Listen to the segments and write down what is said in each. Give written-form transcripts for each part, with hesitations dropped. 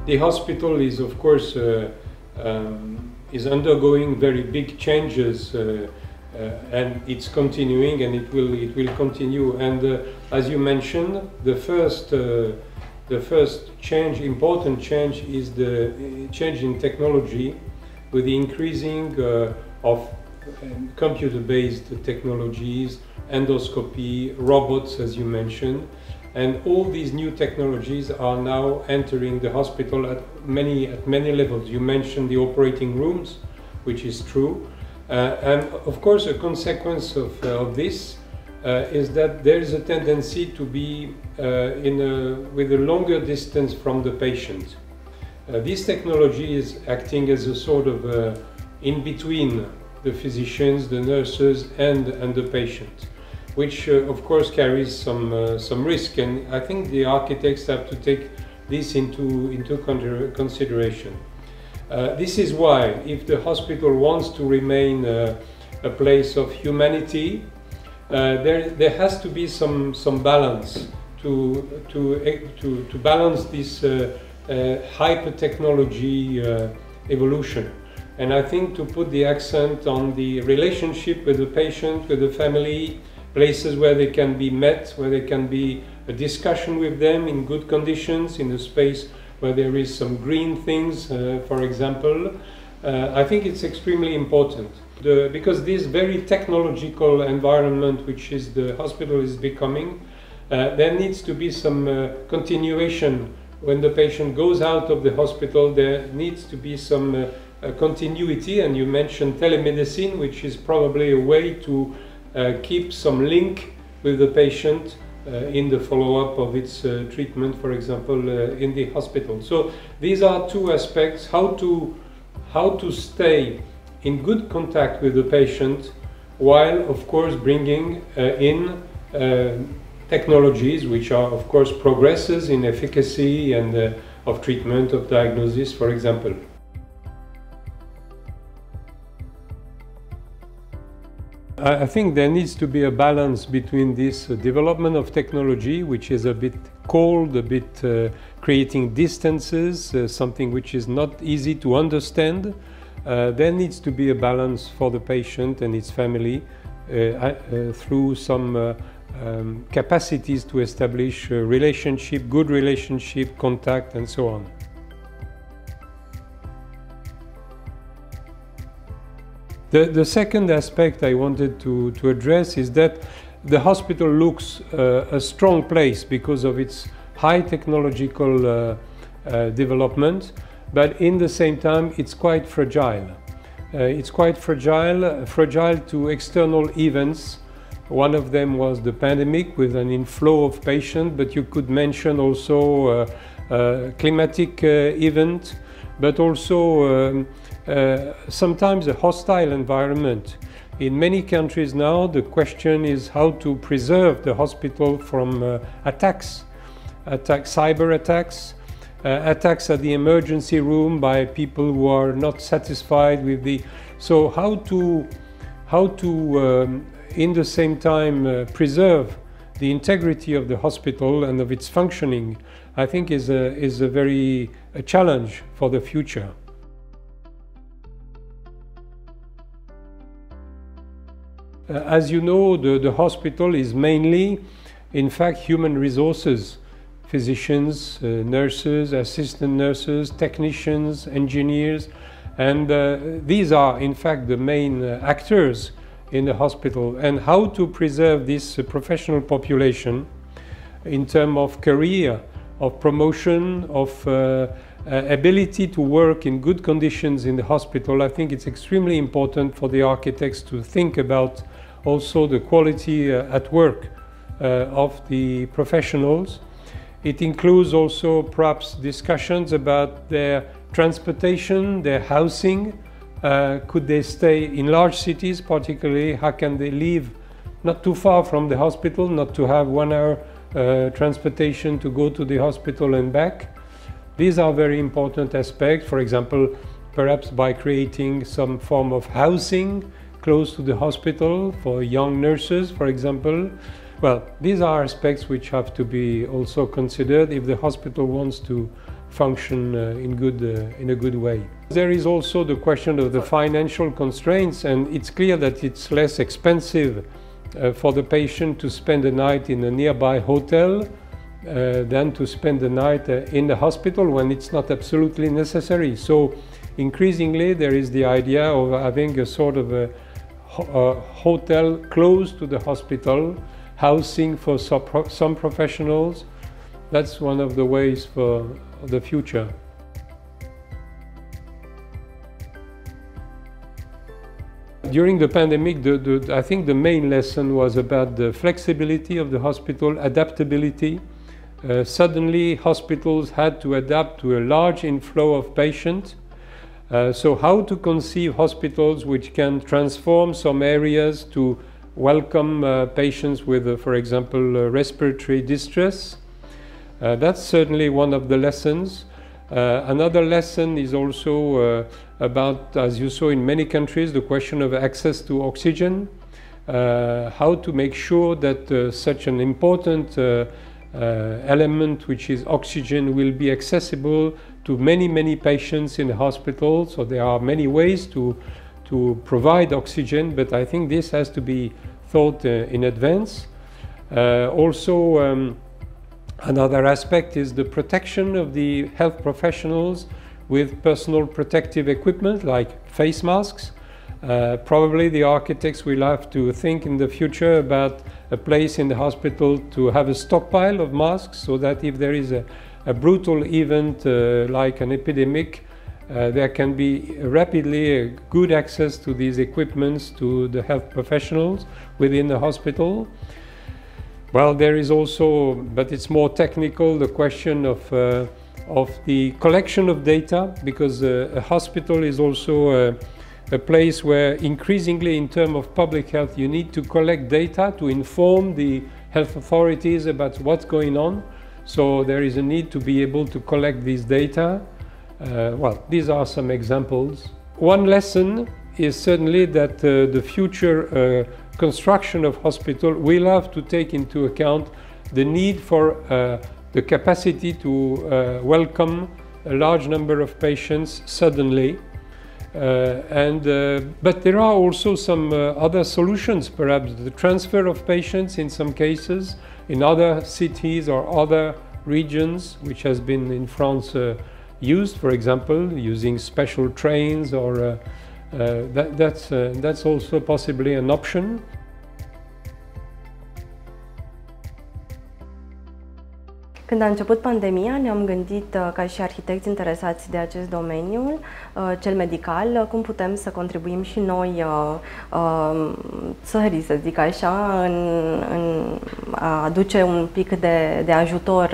The hospital is, of course, is undergoing very big changes, and it's continuing, and it will continue. And as you mentioned, the first change, important change, is the change in technology, with the increasing of computer-based technologies, endoscopy, robots, as you mentioned. And all these new technologies are now entering the hospital at many levels. You mentioned the operating rooms, which is true. And of course, a consequence of this is that there is a tendency to be with a longer distance from the patient. This technology is acting as a sort of in between the physicians, the nurses, and the patient, which of course carries some risk, and I think the architects have to take this into consideration. This is why, if the hospital wants to remain a place of humanity, there has to be some balance to balance this hyper technology evolution. And I think to put the accent on the relationship with the patient, with the family, places where they can be met, where there can be a discussion with them in good conditions, in a space where there is some green things, for example. I think it's extremely important. Because this very technological environment which is the hospital is becoming, there needs to be some continuation. When the patient goes out of the hospital, there needs to be some continuity, and you mentioned telemedicine, which is probably a way to keep some link with the patient in the follow-up of its treatment, for example, in the hospital. So these are two aspects: how to stay in good contact with the patient, while of course bringing in technologies which are of course progresses in efficacy and of treatment, of diagnosis, for example. I think there needs to be a balance between this development of technology, which is a bit cold, a bit creating distances, something which is not easy to understand. There needs to be a balance for the patient and its family through some capacities to establish relationship, good relationship, contact, and so on. The second aspect I wanted to address is that the hospital looks a strong place because of its high technological development, but in the same time it's quite fragile. It's quite fragile to external events. One of them was the pandemic with an inflow of patients, but you could mention also a climatic event, but also sometimes a hostile environment. In many countries now, the question is how to preserve the hospital from attacks, cyber attacks, attacks at the emergency room by people who are not satisfied with the... So how to in the same time preserve the integrity of the hospital and of its functioning, I think is a challenge for the future. As you know, the hospital is mainly, in fact, human resources. Physicians, nurses, assistant nurses, technicians, engineers, and these are, in fact, the main actors in the hospital. And how to preserve this professional population in terms of career, of promotion, of ability to work in good conditions in the hospital, I think it's extremely important for the architects to think about also the quality at work of the professionals. It includes also perhaps discussions about their transportation, their housing. Could they stay in large cities particularly? How can they live not too far from the hospital, not to have 1 hour transportation to go to the hospital and back? These are very important aspects. For example, perhaps by creating some form of housing close to the hospital for young nurses, for example. Well, these are aspects which have to be also considered if the hospital wants to function in a good way. There is also the question of the financial constraints, and it's clear that it's less expensive for the patient to spend a night in a nearby hotel than to spend the night in the hospital when it's not absolutely necessary. So increasingly there is the idea of having a sort of a hotel close to the hospital, housing for some professionals. That's one of the ways for the future. During the pandemic, I think the main lesson was about the flexibility of the hospital, adaptability. Suddenly, hospitals had to adapt to a large inflow of patients. So how to conceive hospitals which can transform some areas to welcome patients with, for example, respiratory distress. That's certainly one of the lessons. Another lesson is also about, as you saw in many countries, the question of access to oxygen. How to make sure that such an important element, which is oxygen, will be accessible to many patients in the hospital. So there are many ways to provide oxygen, but I think this has to be thought in advance. Another aspect is the protection of the health professionals with personal protective equipment like face masks. Probably the architects will have to think in the future about a place in the hospital to have a stockpile of masks, so that if there is a brutal event like an epidemic, there can be rapidly good access to these equipments to the health professionals within the hospital. Well, there is also, but it's more technical, the question of the collection of data, because a hospital is also a place where increasingly in terms of public health you need to collect data to inform the health authorities about what's going on. So there is a need to be able to collect these data. Well, these are some examples. One lesson is certainly that the future construction of hospital will have to take into account the need for the capacity to welcome a large number of patients suddenly. But there are also some other solutions, perhaps the transfer of patients in some cases in other cities or other regions, which has been in France used, for example, using special trains, or that's also possibly an option. Când a început pandemia, ne-am gândit, ca și arhitecți interesați de acest domeniu, cel medical, cum putem să contribuim și noi țării, să zic așa, în a aduce un pic de ajutor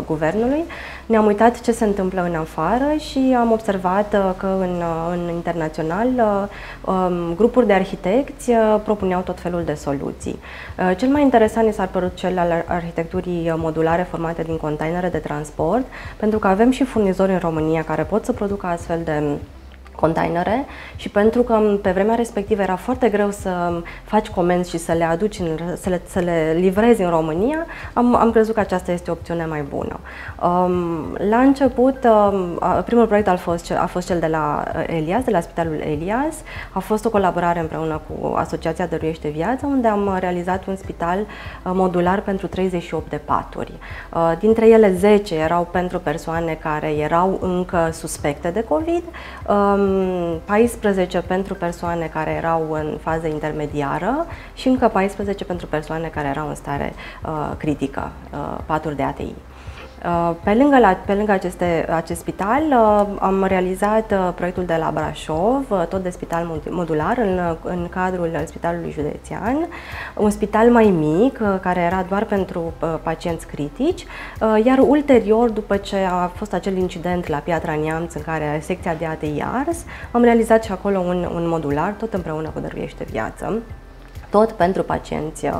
guvernului. Ne-am uitat ce se întâmplă în afară și am observat că în internațional grupuri de arhitecți propuneau tot felul de soluții. Cel mai interesant mi s-a părut cel al arhitecturii modulare formate din containere de transport, pentru că avem și furnizori în România care pot să producă astfel de containere și pentru că pe vremea respectivă era foarte greu să faci comenzi și să le aduci, să le livrezi în România, am crezut că aceasta este o opțiune mai bună. La început, primul proiect a fost cel de la Elias, de la Spitalul Elias. A fost o colaborare împreună cu Asociația Dăruiește Viață, unde am realizat un spital modular pentru 38 de paturi. Dintre ele 10 erau pentru persoane care erau încă suspecte de COVID, 14 pentru persoane care erau în fază intermediară și încă 14 pentru persoane care erau în stare critică, paturi de ATI. Pe lângă acest spital am realizat proiectul de la Brașov, tot de spital modular, în cadrul Spitalului Județean, un spital mai mic, care era doar pentru pacienți critici, iar ulterior, după ce a fost acel incident la Piatra Neamț, în care secția de ATI a ars, am realizat și acolo un modular, tot împreună cu Dăruiește Viață, tot pentru pacienți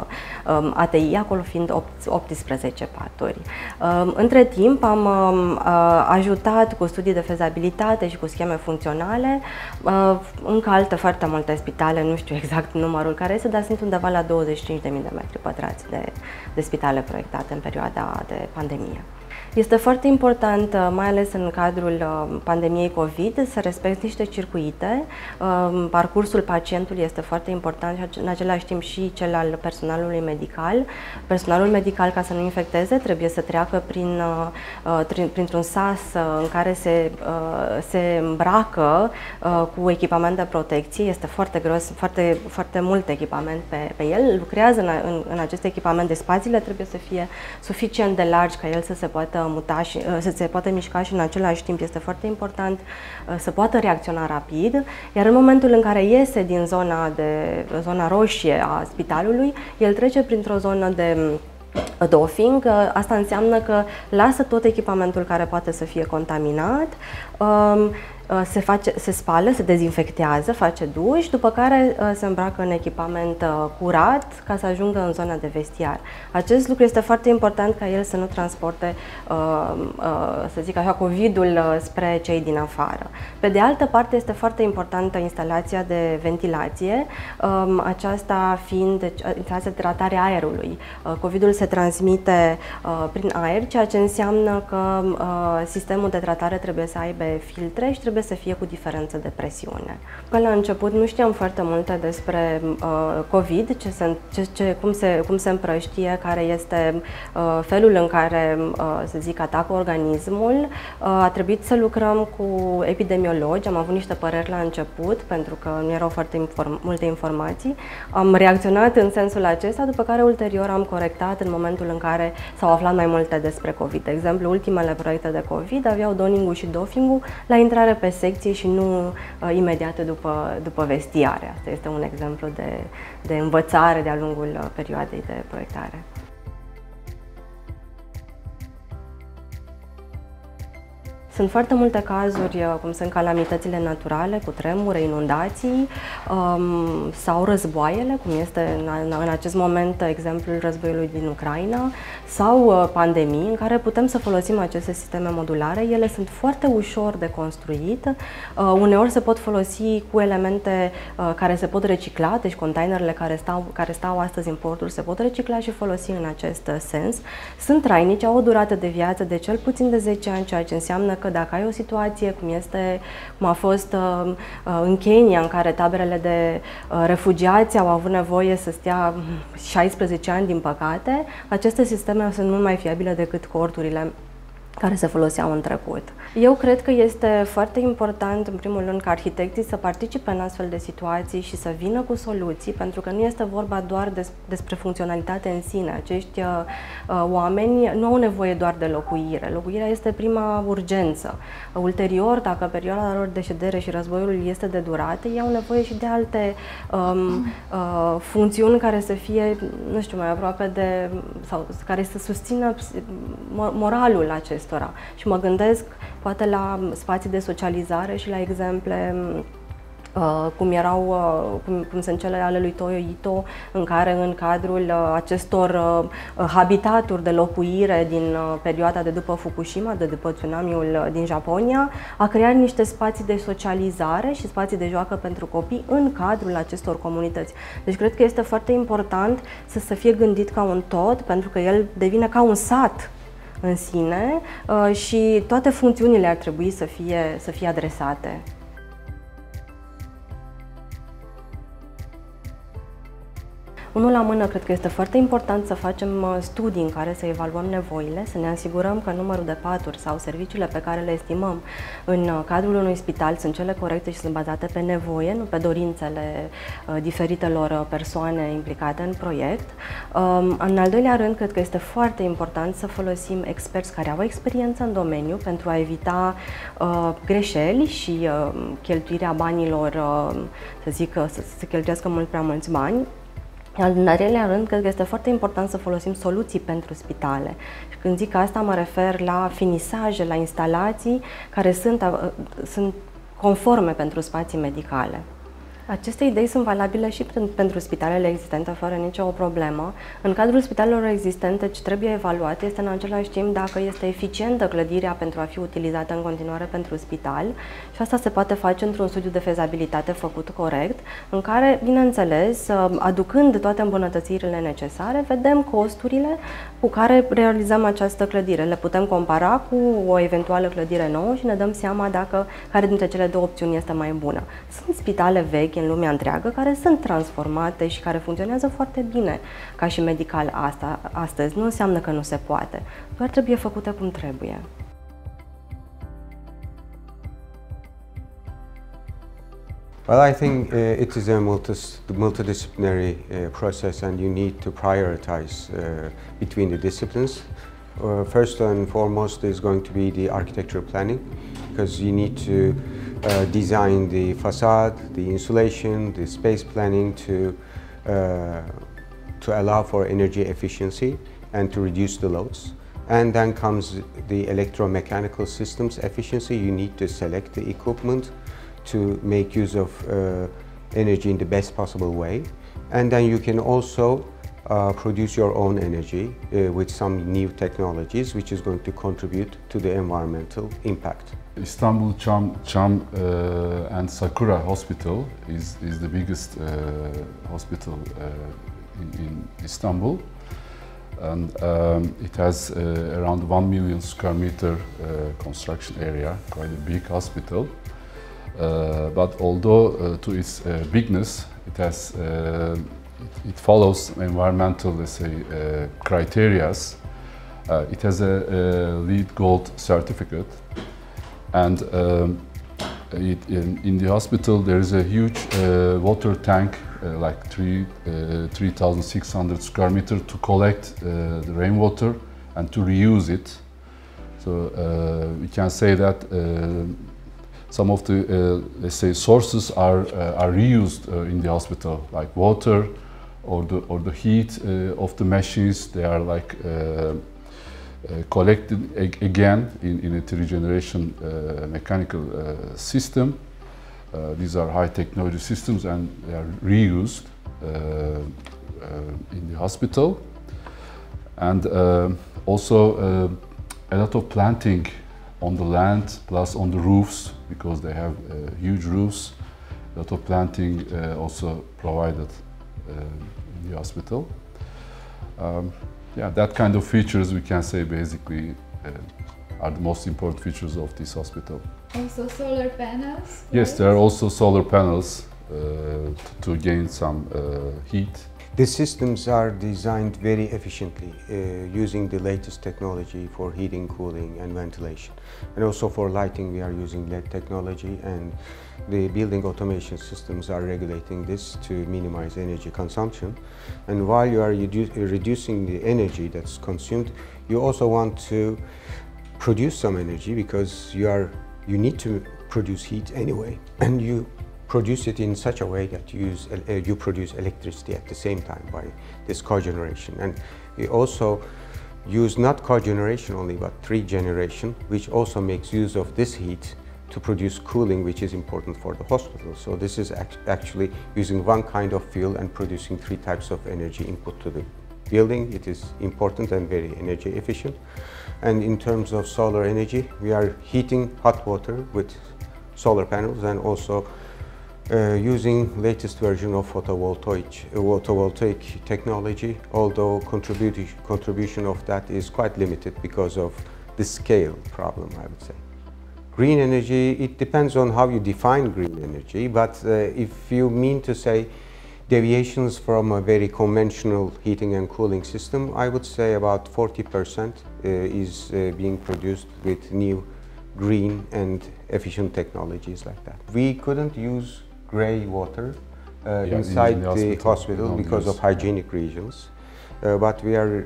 ATI, acolo fiind 18 paturi. Între timp am ajutat cu studii de fezabilitate și cu scheme funcționale încă foarte multe spitale, nu știu exact numărul care este, dar sunt undeva la 25.000 de metri pătrați de spitale proiectate în perioada de pandemie. Este foarte important, mai ales în cadrul pandemiei COVID, să respecti niște circuite. Parcursul pacientului este foarte important și în același timp și cel al personalului medical. Personalul medical, ca să nu infecteze, trebuie să treacă printr-un sas în care se îmbracă cu echipament de protecție. Este foarte gros, foarte mult echipament pe el. Lucrează în acest echipament, de spațiile trebuie să fie suficient de largi ca el să se poată muta și să se poată mișca și în același timp este foarte important să poată reacționa rapid, iar în momentul în care iese din zona roșie a spitalului, el trece printr-o zonă de dofing. Asta înseamnă că lasă tot echipamentul care poate să fie contaminat, se spală, se dezinfectează, face duș, după care se îmbracă în echipament curat ca să ajungă în zona de vestiar. Acest lucru este foarte important ca el să nu transporte, să zic așa, COVID-ul spre cei din afară. Pe de altă parte, este foarte importantă instalația de ventilație, aceasta fiind instalația de tratare a aerului. COVID-ul se transmite prin aer, ceea ce înseamnă că sistemul de tratare trebuie să aibă filtre și trebuie să fie cu diferență de presiune. Că la început nu știam foarte multe despre COVID, cum se împrăștie, care este felul în care, să zic, atacă organismul. A trebuit să lucrăm cu epidemiologi, am avut niște păreri la început, pentru că nu erau foarte multe informații. Am reacționat în sensul acesta, după care ulterior am corectat în momentul în care s-au aflat mai multe despre COVID. De exemplu, ultimele proiecte de COVID aveau donning-ul și doffing-ul la intrare pe secție și nu imediat după vestiare. Asta este un exemplu de învățare de-a lungul perioadei de proiectare. Sunt foarte multe cazuri, cum sunt calamitățile naturale, cu tremure, inundații sau războaiele, cum este în acest moment exemplul războiului din Ucraina, sau pandemii, în care putem să folosim aceste sisteme modulare. Ele sunt foarte ușor de construit, uneori se pot folosi cu elemente care se pot recicla, deci containerele care stau astăzi în porturi se pot recicla și folosi în acest sens. Sunt trainice, au o durată de viață de cel puțin de 10 ani, ceea ce înseamnă că dacă ai o situație cum a fost în Kenya, în care taberele de refugiați au avut nevoie să stea 16 ani, din păcate, aceste sisteme sunt mult mai fiabile decât corturile care se foloseau în trecut. Eu cred că este foarte important, în primul rând, ca arhitecții să participe în astfel de situații și să vină cu soluții, pentru că nu este vorba doar despre funcționalitate în sine. Acești oameni nu au nevoie doar de locuire. Locuirea este prima urgență. Ulterior, dacă perioada lor de ședere și războiul este de durată, ei au nevoie și de alte funcțiuni care să fie, nu știu, mai aproape de, sau care să susțină moralul acestora. Și mă gândesc poate la spații de socializare și la exemple cum sunt cele ale lui Toyo Ito, în care în cadrul acestor habitaturi de locuire din perioada de după Fukushima, de după tsunamiul din Japonia, a creat niște spații de socializare și spații de joacă pentru copii în cadrul acestor comunități. Deci cred că este foarte important să fie gândit ca un tot, pentru că el devine ca un sat în sine și toate funcțiunile ar trebui să fie adresate. Unul la mână, cred că este foarte important să facem studii în care să evaluăm nevoile, să ne asigurăm că numărul de paturi sau serviciile pe care le estimăm în cadrul unui spital sunt cele corecte și sunt bazate pe nevoie, nu pe dorințele diferitelor persoane implicate în proiect. În al doilea rând, cred că este foarte important să folosim experți care au experiență în domeniu pentru a evita greșeli și cheltuirea banilor, să zic, să se cheltuiască mult prea mulți bani. În al treilea rând, cred că este foarte important să folosim soluții pentru spitale. Și când zic asta, mă refer la finisaje, la instalații care sunt conforme pentru spații medicale. Aceste idei sunt valabile și pentru spitalele existente, fără nicio problemă. În cadrul spitalelor existente, ce trebuie evaluat este în același timp dacă este eficientă clădirea pentru a fi utilizată în continuare pentru spital, și asta se poate face într-un studiu de fezabilitate făcut corect, în care, bineînțeles, aducând toate îmbunătățirile necesare, vedem costurile cu care realizăm această clădire. Le putem compara cu o eventuală clădire nouă și ne dăm seama care dintre cele două opțiuni este mai bună. Sunt spitale vechi în lumea întreagă care sunt transformate și care funcționează foarte bine ca și medical astăzi. Nu înseamnă că nu se poate, doar trebuie făcute cum trebuie. Well, I think it is a multidisciplinary process, and you need to prioritize between the disciplines. First and foremost is going to be the architectural planning, because you need to design the facade, the insulation, the space planning to allow for energy efficiency and to reduce the loads. And then comes the electromechanical systems efficiency. You need to select the equipment to make use of energy in the best possible way. And then you can also produce your own energy with some new technologies, which is going to contribute to the environmental impact. Istanbul Cham and Sakura Hospital is the biggest hospital in Istanbul, and it has around 1 million square meter construction area, quite a big hospital. But although to its bigness, it follows environmental, let's say, criteria. It has a LEED Gold certificate, and in the hospital there is a huge water tank, like 3,600 square meters, to collect the rainwater and to reuse it. So we can say that some of the let's say sources are reused in the hospital, like water or the heat of the machines. They are like collected again in a three-generation mechanical system. These are high technology systems, and they are reused in the hospital. And also a lot of planting on the land, plus on the roofs, because they have huge roofs. A lot of planting also provided in the hospital. Yeah, that kind of features, we can say, basically are the most important features of this hospital. Also solar panels? Right? Yes, there are also solar panels to gain some heat. The systems are designed very efficiently using the latest technology for heating, cooling and ventilation. And also for lighting we are using LED technology, and the building automation systems are regulating this to minimize energy consumption. And while you are reducing the energy that's consumed, you also want to produce some energy, because you need to produce heat anyway, and you produce it in such a way that you produce electricity at the same time by this cogeneration. And we also use not cogeneration only, but trigeneration, which also makes use of this heat to produce cooling, which is important for the hospital. So this is actually using one kind of fuel and producing 3 types of energy input to the building. It is important and very energy efficient. And in terms of solar energy, we are heating hot water with solar panels, and also using latest version of photovoltaic technology, although contribution of that is quite limited because of the scale problem, I would say. Green energy, it depends on how you define green energy, but if you mean to say deviations from a very conventional heating and cooling system, I would say about 40% is being produced with new green and efficient technologies like that. We couldn't use grey water inside the hospital because of hygienic reasons, but we are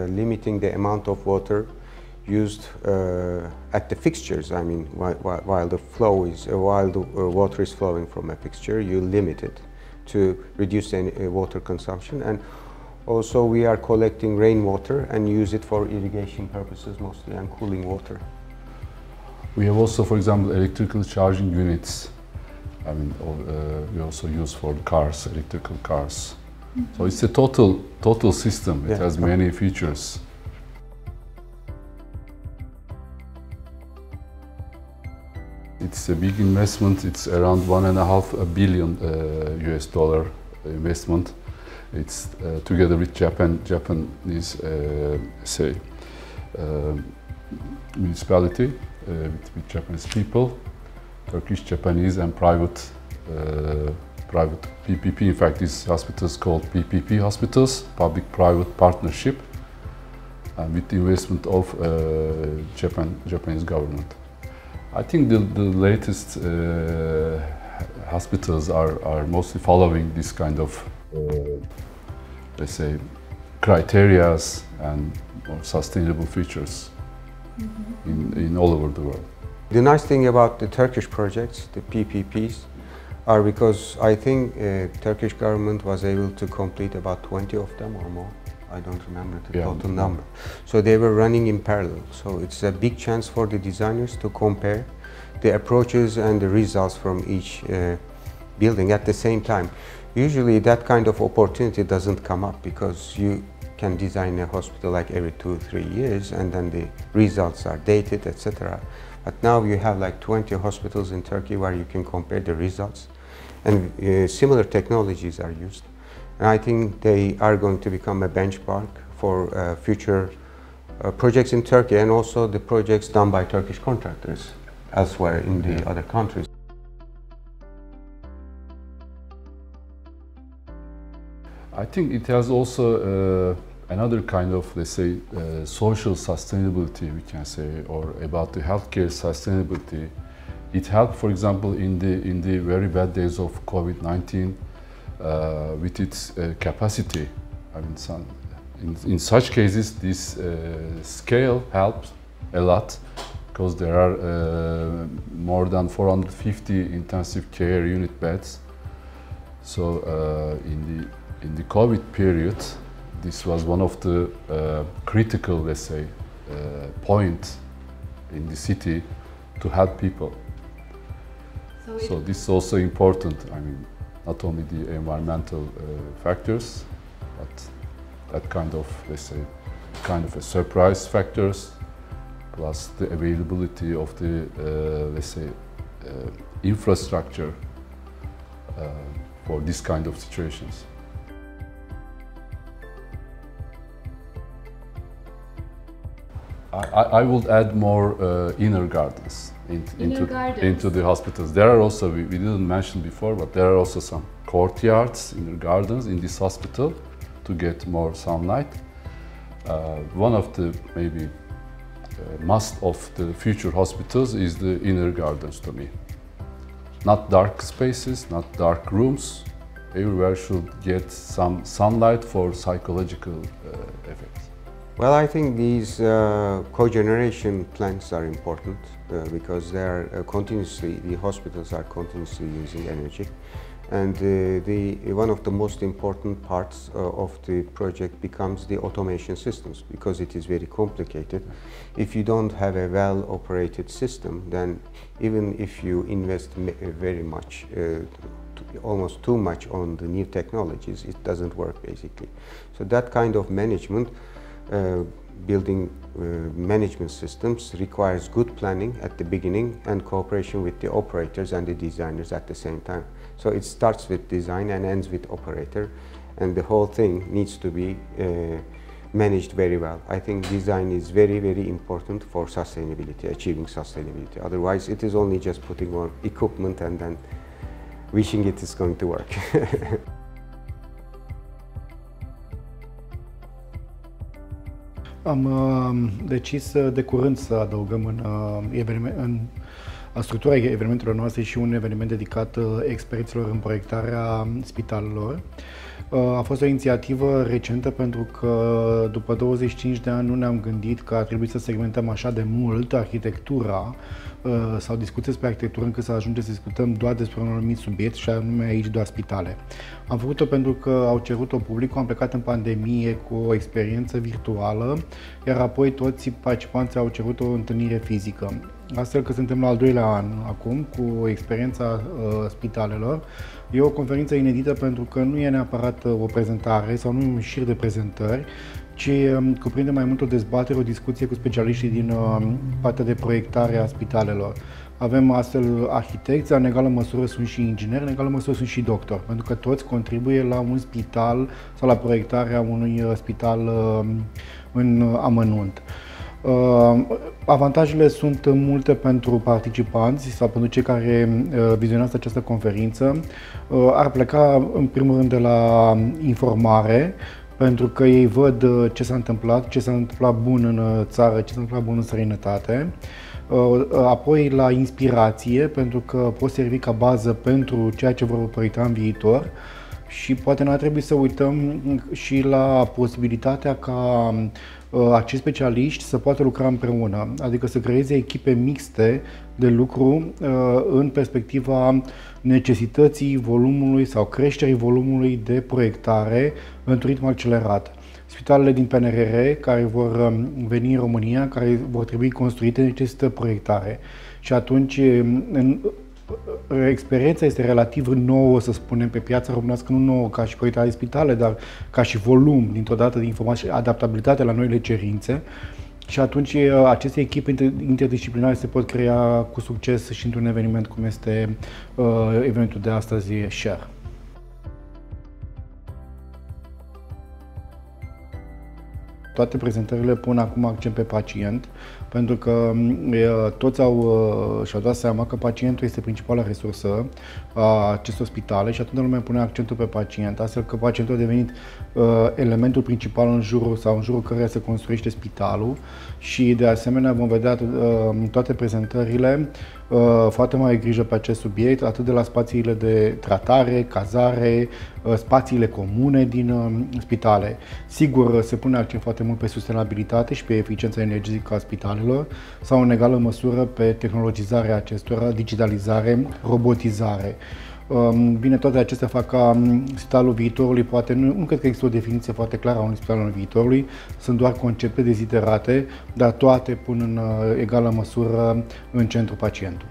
limiting the amount of water used at the fixtures. I mean, while the water is flowing from a fixture, you limit it to reduce any water consumption. And also we are collecting rainwater and use it for irrigation purposes mostly, and cooling water. We have also, for example, electrical charging units. I mean, we also use for cars, electrical cars. So it's a total system. It has many features. It's a big investment. It's around $1.5 billion US dollar investment. It's together with Japanese municipality, with Japanese people, Turkish, Japanese, and private PPP. In fact, this hospital is called PPP hospitals, public-private partnership, and with the investment of Japanese government. I think the latest hospitals are mostly following this kind of, let's say, criteria and more sustainable features in all over the world. The nice thing about the Turkish projects, the PPPs, are because I think Turkish government was able to complete about 20 of them or more. I don't remember the total number. So they were running in parallel. So it's a big chance for the designers to compare the approaches and the results from each building at the same time. Usually that kind of opportunity doesn't come up because you can design a hospital like every 2-3 years and then the results are dated, etc. But now you have like 20 hospitals in Turkey where you can compare the results, and similar technologies are used. And I think they are going to become a benchmark for future projects in Turkey and also the projects done by Turkish contractors elsewhere in the other countries. I think it has also another kind of, let's say, social sustainability, we can say, or about the healthcare sustainability. It helped, for example, in the very bad days of COVID-19 with its capacity. I mean, in such cases, this scale helps a lot because there are more than 450 intensive care unit beds. So in the COVID period, this was one of the critical, let's say, points in the city to help people. So this is also important. I mean, not only the environmental factors, but that kind of, let's say, kind of a surprise factors, plus the availability of the, let's say, infrastructure for this kind of situations. I would add more inner gardens into the hospitals. There are also, we didn't mention before, but there are also some courtyards, inner gardens in this hospital to get more sunlight. One of the maybe must of the future hospitals is the inner gardens to me. Not dark spaces, not dark rooms. Everywhere should get some sunlight for psychological effects. Well, I think these cogeneration plants are important because they are the hospitals are continuously using energy. And one of the most important parts of the project becomes the automation systems because it is very complicated. If you don't have a well-operated system, then even if you invest very much, almost too much on the new technologies, it doesn't work basically. So that kind of management, building management systems requires good planning at the beginning and cooperation with the operators and the designers at the same time. So it starts with design and ends with operator, and the whole thing needs to be managed very well. I think design is very, very important for sustainability, achieving sustainability. Otherwise, it is only just putting more equipment and then wishing it is going to work. Am decis de curând să adăugăm în structura evenimentelor noastre și un eveniment dedicat experților în proiectarea spitalelor A fost o inițiativă recentă pentru că după 25 de ani nu ne-am gândit că ar trebui să segmentăm așa de mult arhitectura sau discuții despre arhitectură încât să ajungem să discutăm doar despre un anumit subiect și anume aici doar spitale. Am făcut-o pentru că au cerut-o publicul, am plecat în pandemie cu o experiență virtuală, iar apoi toți participanții au cerut o întâlnire fizică. Astfel că suntem la al doilea an acum cu experiența spitalelor. E o conferință inedită pentru că nu e neapărat o prezentare sau nu e un șir de prezentări, ci cuprinde mai mult o dezbatere, o discuție cu specialiștii din partea de proiectare a spitalelor. Avem astfel arhitecți, în egală măsură sunt și ingineri, în egală măsură sunt și doctori, pentru că toți contribuie la un spital sau la proiectarea unui spital în amănunt. Avantajele sunt multe pentru participanți sau pentru cei care vizionează această conferință. Ar pleca în primul rând de la informare, pentru că ei văd ce s-a întâmplat bun în țară, ce s-a întâmplat bun în străinătate. Apoi la inspirație, pentru că pot servi ca bază pentru ceea ce vor proiecta în viitor. Și poate n-ar trebui să uităm și la posibilitatea ca acești specialiști să poată lucra împreună, adică să creeze echipe mixte de lucru în perspectiva necesității volumului sau creșterii volumului de proiectare într-un ritm accelerat. Spitalele din PNRR care vor veni în România, care vor trebui construite, necesită proiectare. Și atunci experiența este relativ nouă, să spunem, pe piața românească, nu nouă ca și proiectarea de spitale, dar ca și volum, dintr-o dată, de informații, adaptabilitate la noile cerințe. Și atunci aceste echipe interdisciplinare se pot crea cu succes și într-un eveniment cum este evenimentul de astăzi, Share. Toate prezentările pun acum accent pe pacient, pentru că toți și-au dat seama că pacientul este principala resursă a acestor spitale și atunci lumea pune accentul pe pacient, astfel că pacientul a devenit elementul principal în jurul căruia se construiește spitalul și de asemenea vom vedea în toate prezentările foarte mare grijă pe acest subiect, atât de la spațiile de tratare, cazare, spațiile comune din spitale. Sigur, se pune accent foarte mult pe sustenabilitate și pe eficiența energetică a spitalelor sau în egală măsură pe tehnologizarea acestora, digitalizare, robotizare. Bine, toate acestea fac ca spitalul viitorului, poate nu cred că există o definiție foarte clară a unui spital al viitorului, sunt doar concepte deziderate, dar toate pun în egală măsură în centru pacientul.